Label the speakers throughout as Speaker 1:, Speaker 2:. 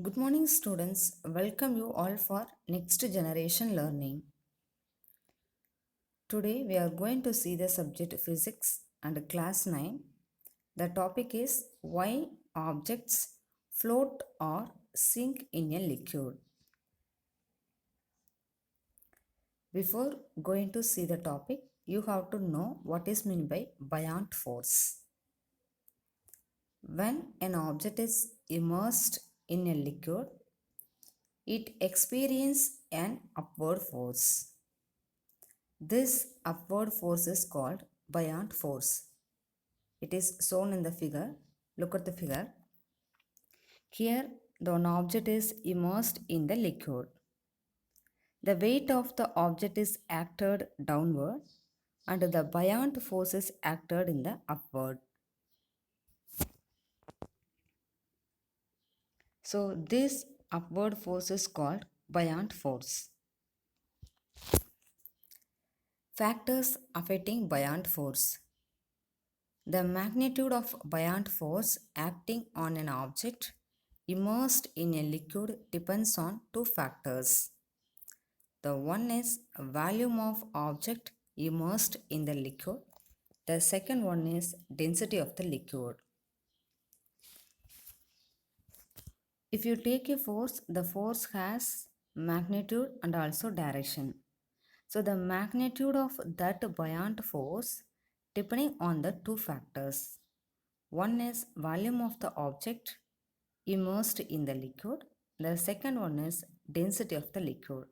Speaker 1: Good morning, students. Welcome you all for next generation learning. Today we are going to see the subject physics and class 9. The topic is why objects float or sink in a liquid. Before going to see the topic, you have to know what is meant by buoyant force. When an object is immersed in a liquid, it experiences an upward force. This upward force is called buoyant force. It is shown in the figure. Look at the figure. Here, the one object is immersed in the liquid. The weight of the object is acted downward and the buoyant force is acted in the upward. So, this upward force is called buoyant force. Factors affecting buoyant force. The magnitude of buoyant force acting on an object immersed in a liquid depends on two factors. The one is volume of object immersed in the liquid. The second one is density of the liquid. If you take a force, the force has magnitude and also direction. So the magnitude of that buoyant force depending on the two factors. One is volume of the object immersed in the liquid. The second one is density of the liquid.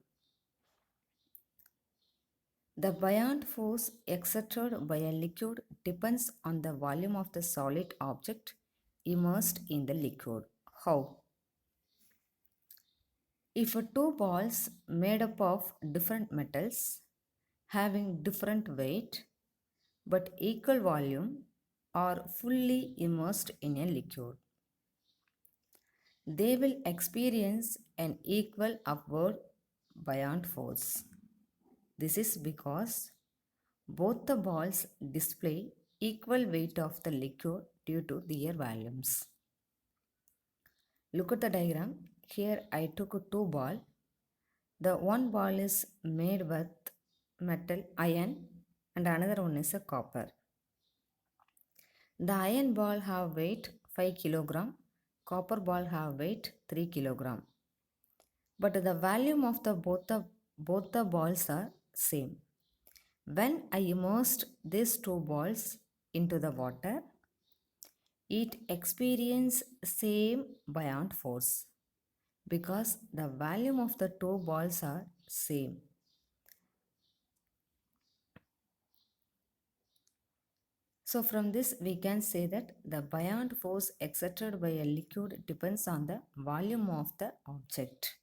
Speaker 1: The buoyant force exerted by a liquid depends on the volume of the solid object immersed in the liquid. How? If two balls made up of different metals having different weight but equal volume are fully immersed in a liquid, they will experience an equal upward buoyant force. This is because both the balls display equal weight of the liquid due to their volumes. Look at the diagram. Here I took two balls. The one ball is made with metal iron and another one is a copper. The iron ball have weight 5 kg, copper ball have weight 3 kg. But the volume of both the balls are same. When I immersed these two balls into the water, it experienced same buoyant force because the volume of the two balls are same. So from this we can say that the buoyant force exerted by a liquid depends on the volume of the object.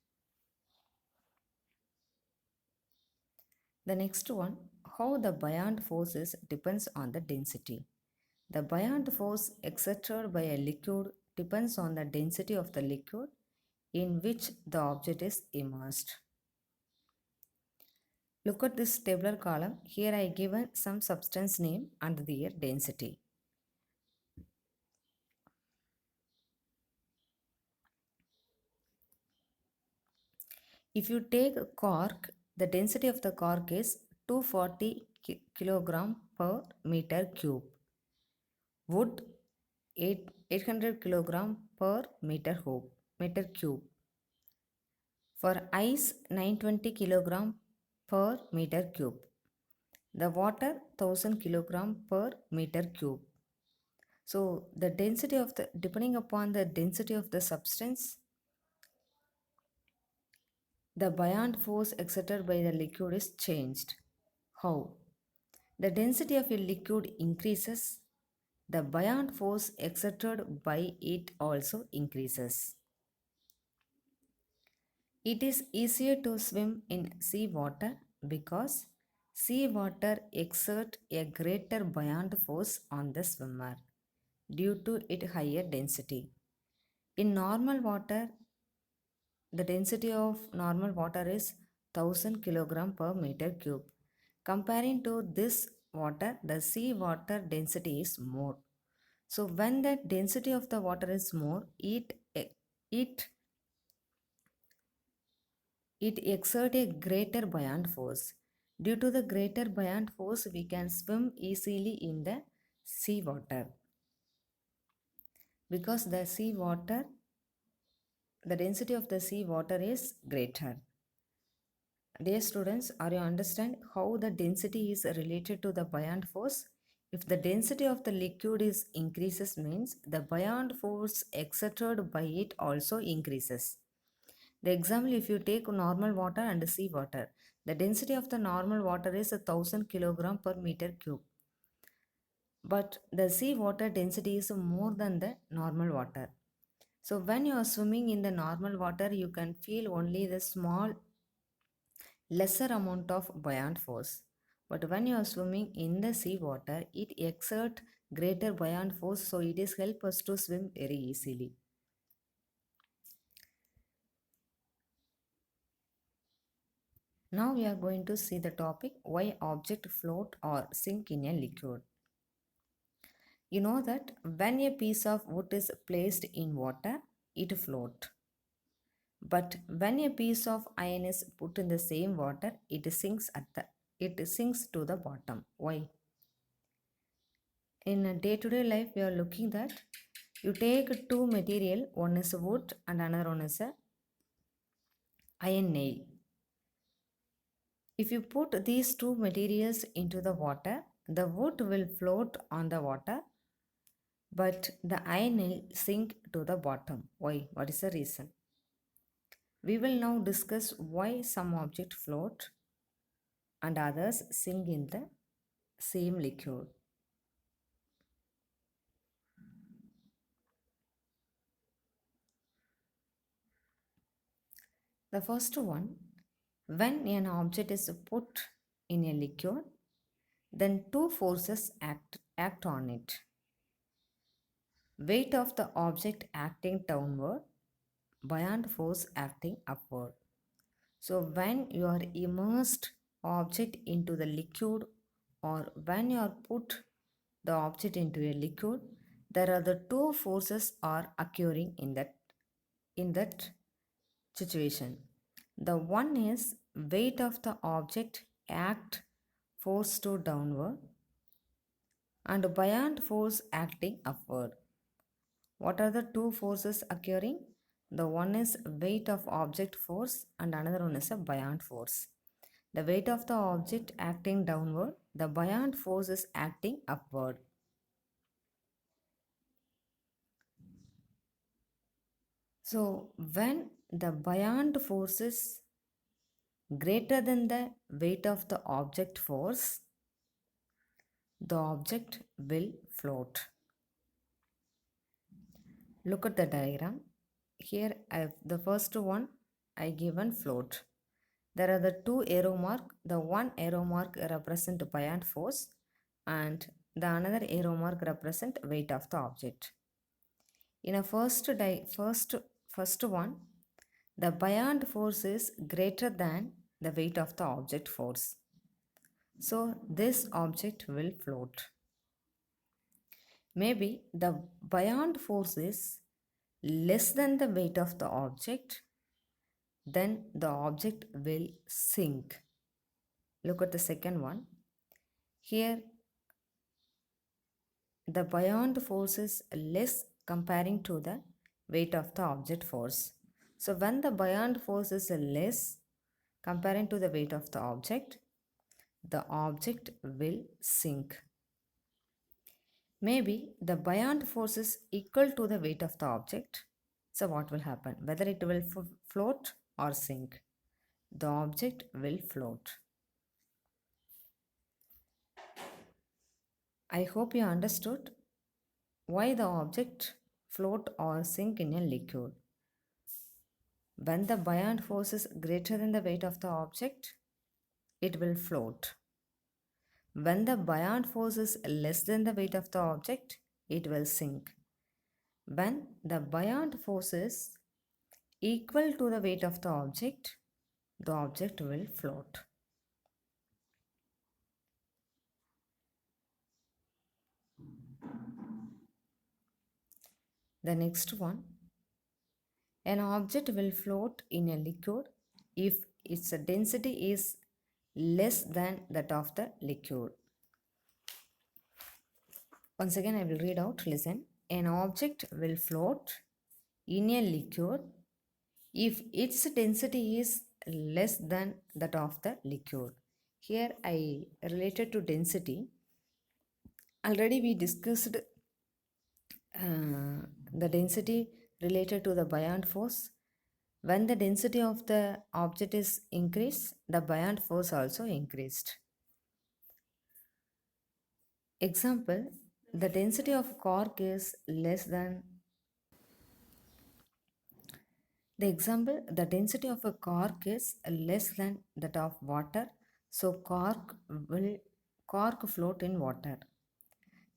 Speaker 1: The next one, how the buoyant force depends on the density. The buoyant force exerted by a liquid depends on the density of the liquid in which the object is immersed. Look at this tabular column. Here I given some substance name and their density. If you take cork, the density of the cork is 240 kg per meter cube. Wood 800 kg per meter cube. For ice 920 kg per meter cube. The water 1000 kg per meter cube. So the density of the depending upon the density of the substance, the buoyant force exerted by the liquid is changed. How? The density of a liquid increases, the buoyant force exerted by it also increases. It is easier to swim in sea water because sea water exerts a greater buoyant force on the swimmer due to its higher density. In normal water, the density of normal water is 1000 kg per meter cube. Comparing to this water, the sea water density is more. So when the density of the water is more, it it exerts a greater buoyant force. Due to the greater buoyant force, we can swim easily in the sea water because the density of the sea water is greater. Dear students, are you understand how the density is related to the buoyant force? If the density of the liquid is increases means the buoyant force exerted by it also increases. The example, if you take normal water and sea water, the density of the normal water is 1000 kilogram per meter cube. But the sea water density is more than the normal water. So when you are swimming in the normal water, you can feel only the small lesser amount of buoyant force. But when you are swimming in the sea water, it exerts greater buoyant force, so it is help us to swim very easily. Now we are going to see the topic why object float or sink in a liquid. You know that when a piece of wood is placed in water, it floats. But when a piece of iron is put in the same water, it sinks to the bottom. Why? In a day-to-day life, we are looking that you take two material, one is wood and another one is a iron nail. If you put these two materials into the water, the wood will float on the water, but the iron will sink to the bottom. Why? What is the reason? We will now discuss why some objects float and others sink in the same liquid. The first one, when an object is put in a liquid, then two forces act on it. Weight of the object acting downward, buoyant force acting upward. So when you are immersed object into the liquid or when you are put the object into a liquid, there are the two forces are occurring in that situation. The one is weight of the object act force to downward and buoyant force acting upward. What are the two forces occurring? The one is weight of object force and another one is a buoyant force. The weight of the object acting downward, the buoyant force is acting upward. So when the buoyant force is greater than the weight of the object force, the object will float. Look at the diagram. Here the first one I given float. There are the two arrow mark. The one arrow mark represent buoyant force and the another arrow mark represent weight of the object. In a first one, the buoyant force is greater than the weight of the object force. So this object will float. Maybe the buoyant force is less than the weight of the object, then the object will sink. Look at the second one. Here the buoyant force is less comparing to the weight of the object force. So when the buoyant force is less comparing to the weight of the object will sink. Maybe the buoyant force is equal to the weight of the object. So what will happen? Whether it will float or sink, the object will float. I hope you understood why the object float or sink in a liquid. When the buoyant force is greater than the weight of the object, it will float. When the buoyant force is less than the weight of the object, it will sink. When the buoyant force is equal to the weight of the object will float. The next one, an object will float in a liquid if its density is less than that of the liquid. Once again, I will read out. Listen. An object will float in a liquid if its density is less than that of the liquid. Here I related to density. Already we discussed the density related to the buoyant force. When the density of the object is increased, the buoyant force also increased. Example, the density of cork is less than the density of a cork is less than that of water, so cork float in water.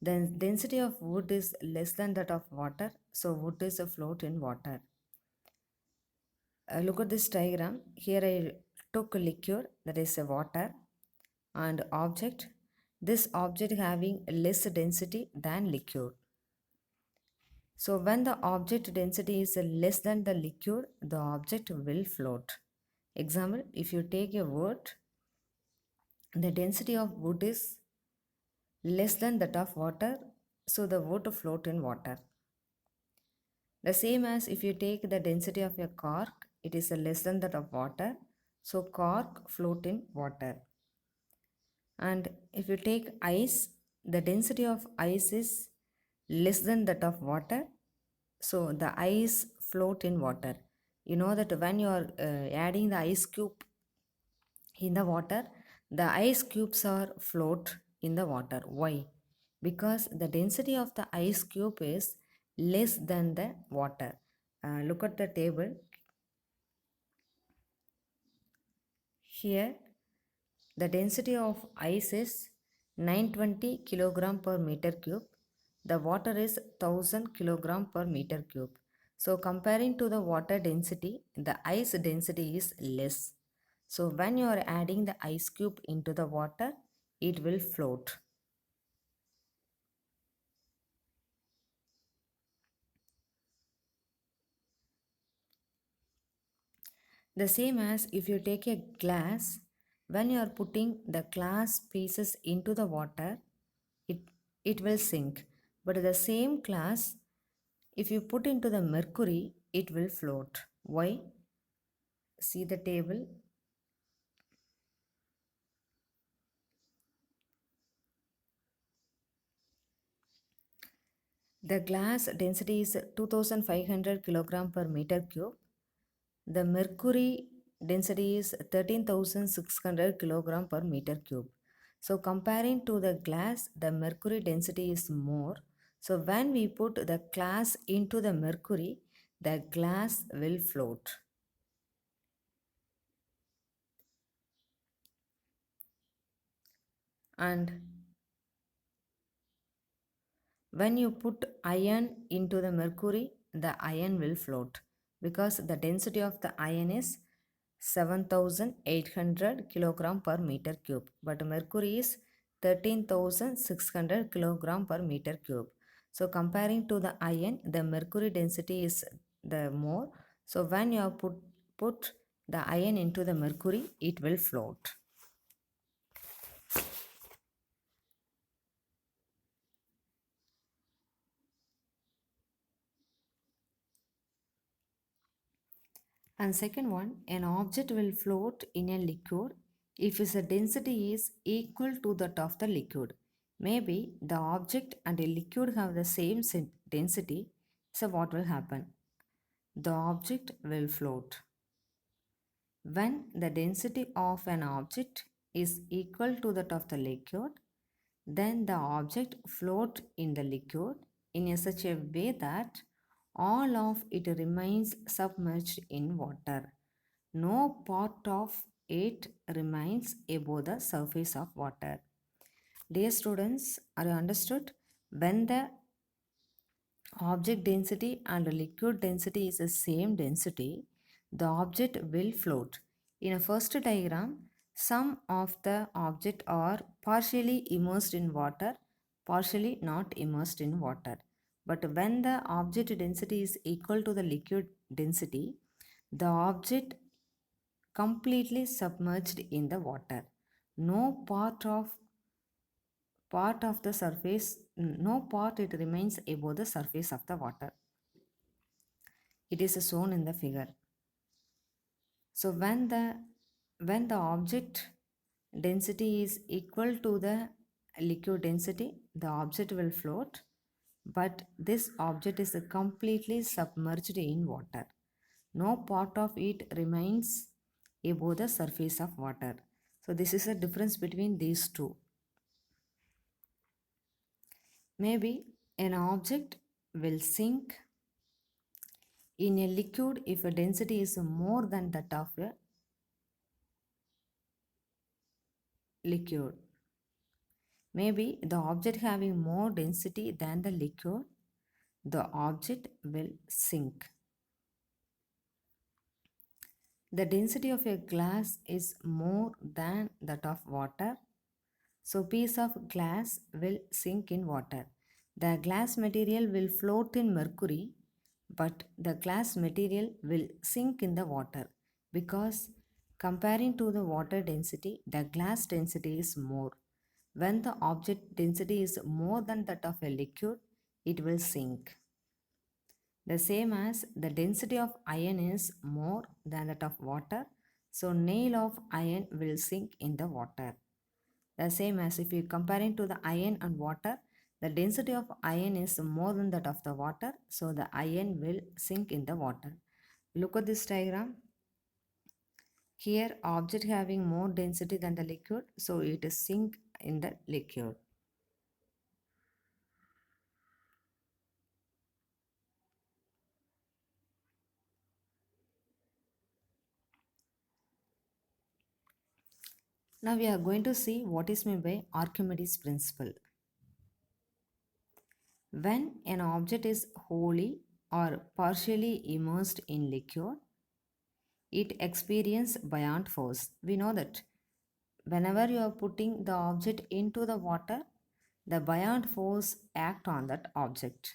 Speaker 1: The density of wood is less than that of water, so wood is afloat in water. Look at this diagram. Here I took a liquid, that is a water, and object. This object having less density than liquid. So when the object density is less than the liquid, the object will float. Example, if you take a wood, the density of wood is less than that of water, so the wood float in water. The same as if you take the density of a cork, it is less than that of water, so cork float in water. And if you take ice, the density of ice is less than that of water, so the ice float in water. You know that when you are adding the ice cube in the water, the ice cubes are float in the water. Why? Because the density of the ice cube is less than the water. Look at the table. Here the density of ice is 920 kilogram per meter cube. The water is 1000 kilogram per meter cube. So comparing to the water density, the ice density is less. So when you are adding the ice cube into the water, it will float. The same as if you take a glass, when you are putting the glass pieces into the water, it, it will sink. But the same glass, if you put into the mercury, it will float. Why? See the table. The glass density is 2500 kilogram per meter cube. The mercury density is 13,600 kilogram per meter cube. So comparing to the glass, the mercury density is more. So when we put the glass into the mercury, the glass will float. And when you put iron into the mercury, the iron will float because the density of the iron is 7800 kilogram per meter cube, but mercury is 13,600 kilogram per meter cube. So comparing to the iron, the mercury density is the more. So when you put the iron into the mercury, it will float. And second one, an object will float in a liquid if its density is equal to that of the liquid. Maybe the object and a liquid have the same density, so what will happen? The object will float. When the density of an object is equal to that of the liquid, then the object float in the liquid in such a way that all of it remains submerged in water. No part of it remains above the surface of water. Dear students, are you understood? When the object density and liquid density is the same density, the object will float. In a first diagram, some of the object are partially immersed in water, partially not immersed in water. But when the object density is equal to the liquid density, the object completely submerged in the water. No part of the surface, no part it remains above the surface of the water. It is shown in the figure. So when the object density is equal to the liquid density, the object will float, but this object is completely submerged in water. No part of it remains above the surface of water. So this is the difference between these two. Maybe an object will sink in a liquid if a density is more than that of a liquid. Maybe the object having more density than the liquid, the object will sink. The density of a glass is more than that of water, so piece of glass will sink in water. The glass material will float in mercury, but the glass material will sink in the water because comparing to the water density, the glass density is more. When the object density is more than that of a liquid, it will sink. The same as the density of iron is more than that of water, so nail of iron will sink in the water. The same as if you comparing to the iron and water, the density of iron is more than that of the water, so the iron will sink in the water. Look at this diagram. Here object having more density than the liquid, so it is sink in the liquid. Now we are going to see what is meant by Archimedes principle. When an object is wholly or partially immersed in liquid, it experiences buoyant force. We know that whenever you are putting the object into the water, the buoyant force act on that object.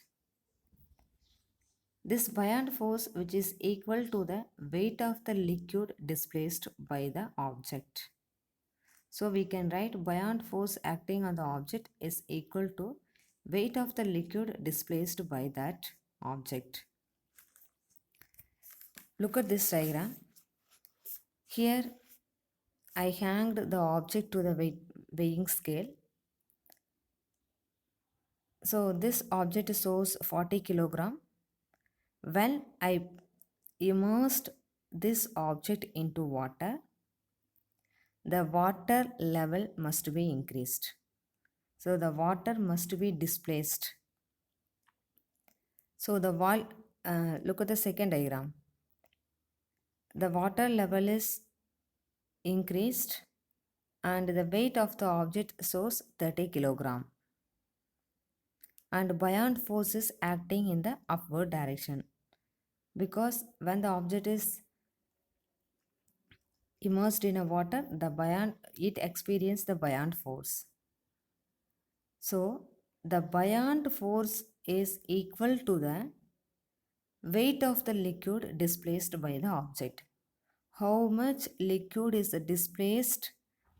Speaker 1: This buoyant force, which is equal to the weight of the liquid displaced by the object. So we can write buoyant force acting on the object is equal to weight of the liquid displaced by that object. Look at this diagram. Here I hanged the object to the weighing scale. So this object shows 40 kilogram. When I immersed this object into water, the water level must be increased. So the water must be displaced. So the look at the second diagram. The water level is increased and the weight of the object shows 30 kilogram. And buoyant force is acting in the upward direction because when the object is immersed in a water, it experiences the buoyant force. So the buoyant force is equal to the weight of the liquid displaced by the object. How much liquid is displaced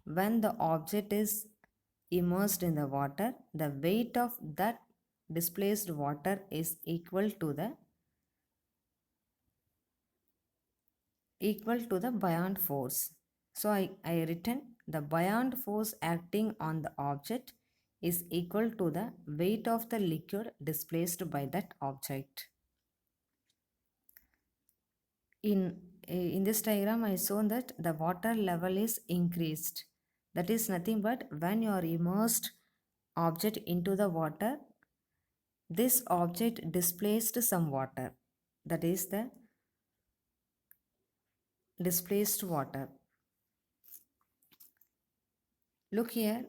Speaker 1: when the object is immersed in the water? The weight of that displaced water is equal to the buoyant force. So I written the buoyant force acting on the object is equal to the weight of the liquid displaced by that object. In this diagram I shown that the water level is increased. That is nothing but when you are immersed object into the water, this object displaced some water. That is the displaced water. Look here.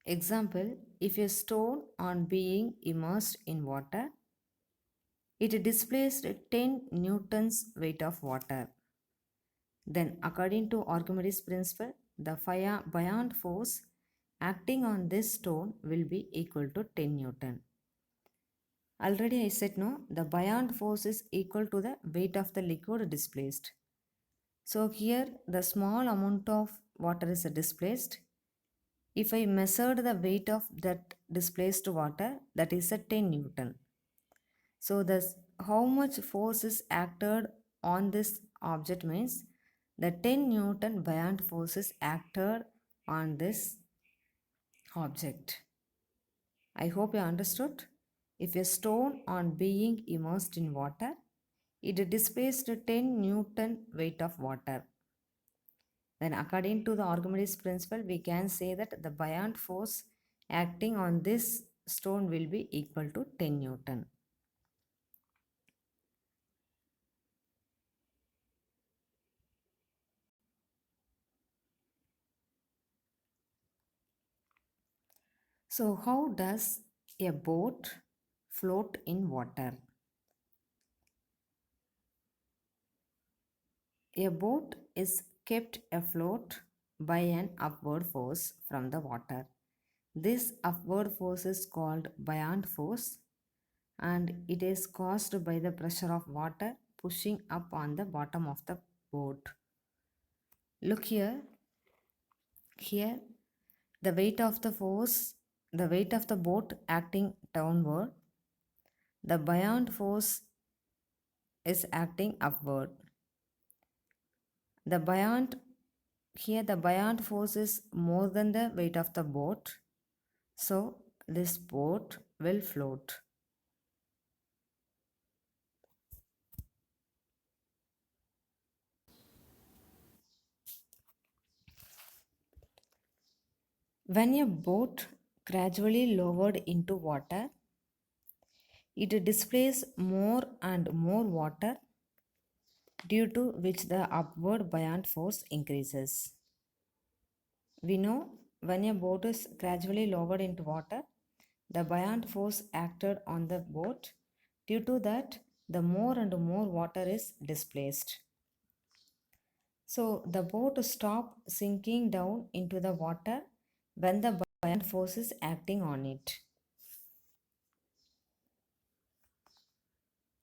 Speaker 1: Example, if a stone on being immersed in water, it displaced 10 newtons weight of water. Then according to Archimedes principle, the buoyant force acting on this stone will be equal to 10 Newton. Already I said no, the buoyant force is equal to the weight of the liquid displaced. So here the small amount of water is displaced. If I measured the weight of that displaced water, that is a 10 Newton. So this how much force is acted on this object means the 10 Newton buoyant force is acted on this object. I hope you understood. If a stone on being immersed in water, it displaced 10 Newton weight of water. Then according to the Archimedes principle, we can say that the buoyant force acting on this stone will be equal to 10 Newton. So how does a boat float in water? A boat is kept afloat by an upward force from the water. This upward force is called buoyant force and it is caused by the pressure of water pushing up on the bottom of the boat. Look here the weight of the force, the weight of the boat acting downward, the buoyant force is acting upward. The buoyant here the buoyant force is more than the weight of the boat, so this boat will float. When a boat gradually lowered into water, it displays more and more water due to which the upward buoyant force increases. We know when a boat is gradually lowered into water, the buoyant force acted on the boat. Due to that, the more and more water is displaced. So the boat stops sinking down into the water when the buoyant force is acting on it.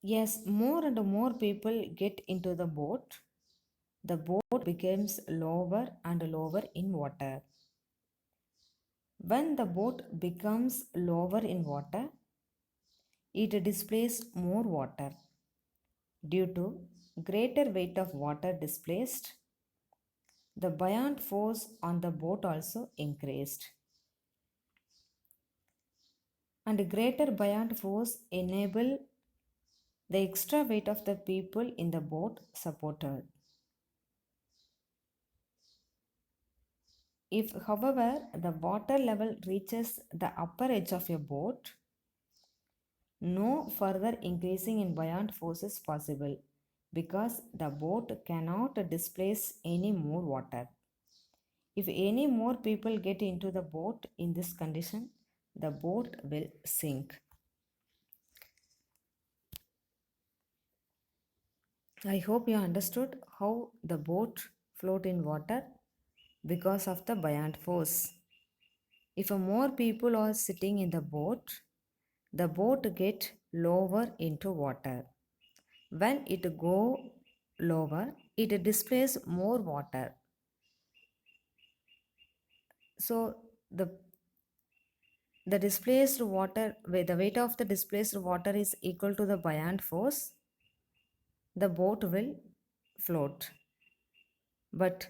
Speaker 1: Yes, more and more people get into the boat. The boat becomes lower and lower in water. When the boat becomes lower in water, it displays more water. Due to greater weight of water displaced, the buoyant force on the boat also increased. And greater buoyant force enable the extra weight of the people in the boat supported. If, however, the water level reaches the upper edge of a boat, no further increasing in buoyant force is possible because the boat cannot displace any more water. If any more people get into the boat in this condition, the boat will sink. I hope you understood how the boat float in water because of the buoyant force. If more people are sitting in the boat get lower into water. When it go lower, it displays more water. So the displaced water, the weight of the displaced water is equal to the buoyant force, the boat will float. But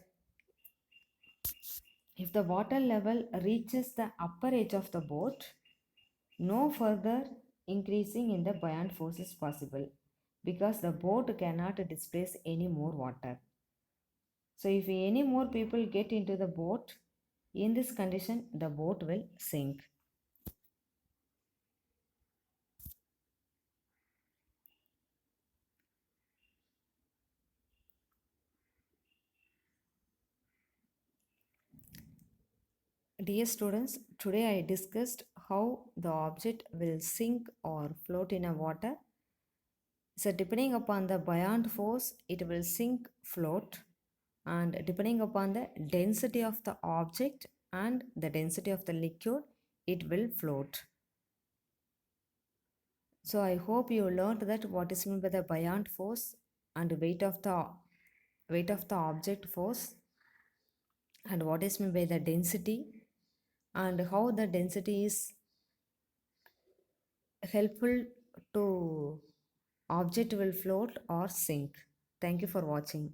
Speaker 1: if the water level reaches the upper edge of the boat, no further increasing in the buoyant force is possible because the boat cannot displace any more water. So if any more people get into the boat, in this condition, the boat will sink. Dear students, today I discussed how the object will sink or float in a water. So depending upon the buoyant force, it will sink, float, and depending upon the density of the object and the density of the liquid, it will float. So I hope you learned that what is meant by the buoyant force and weight of the weight of the object force, and what is meant by the density, and how the density is helpful to object will float or sink. Thank you for watching.